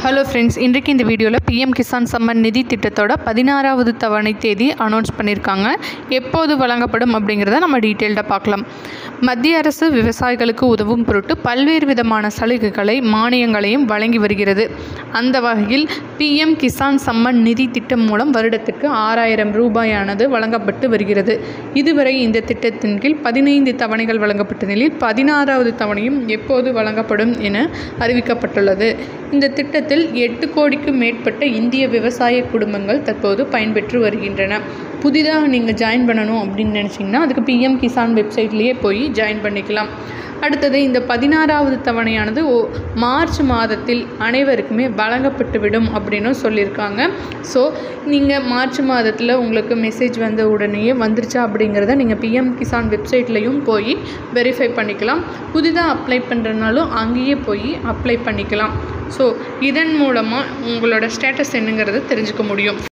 Hello friends, இன்றைக்கு இந்த வீடியோவில் பிஎம் கிசான் சம்மன் நிதி திட்டத்தோட 16வது தவணை தேதி அனௌன்ஸ் பண்ணியிருக்காங்க. எப்போது வழங்கப்படும் அப்படிங்கிறத நம்ம டீட்டெயில்டாக பார்க்கலாம். மத்திய அரசு விவசாயிகளுக்கு உதவும் பொருட்டு பல்வேறு விதமான சலுகைகளை மானியங்களையும் வழங்கி வருகிறது. அந்த வகையில் பிஎம் கிசான் சம்மன் நிதி திட்டம் மூலம் வருடத்துக்கு 6000 ரூபாயானது வழங்கப்பட்டு வருகிறது. இதுவரை இந்த திட்டத்தின் கீழ் 15 தவணைகள் வழங்கப்பட்ட நிலையில் 16வது தவணையும் எப்போது வழங்கப்படும் என அறிவிக்கப்பட்டுள்ளது. இந்த திட்டத்தில் 8 கோடிக்கும் மேற்பட்ட இந்திய விவசாய குடும்பங்கள் தற்போது பயன்பெற்று வருகின்றன. புதிதாக நீங்கள் ஜாயின் பண்ணணும் அப்படின்னு நினச்சிங்கன்னா அதுக்கு பிஎம் கிசான் வெப்சைட்லேயே போய் ஜாயின் பண்ணிக்கலாம். அடுத்தது இந்த 16வது தவணையானது மார்ச் மாதத்தில் அனைவருக்குமே வழங்கப்பட்டுவிடும் அப்படின்னு சொல்லியிருக்காங்க. ஸோ நீங்கள் மார்ச் மாதத்தில் உங்களுக்கு மெசேஜ் வந்த உடனேயே வந்துருச்சா அப்படிங்கிறத நீங்கள் பிஎம் கிசான் வெப்சைட்லேயும் போய் வெரிஃபை பண்ணிக்கலாம். புதிதாக அப்ளை பண்ணுறதுனாலும் அங்கேயே போய் அப்ளை பண்ணிக்கலாம். ஸோ இதன் மூலமாக உங்களோட ஸ்டேட்டஸ் என்னங்கிறத தெரிஞ்சுக்க முடியும்.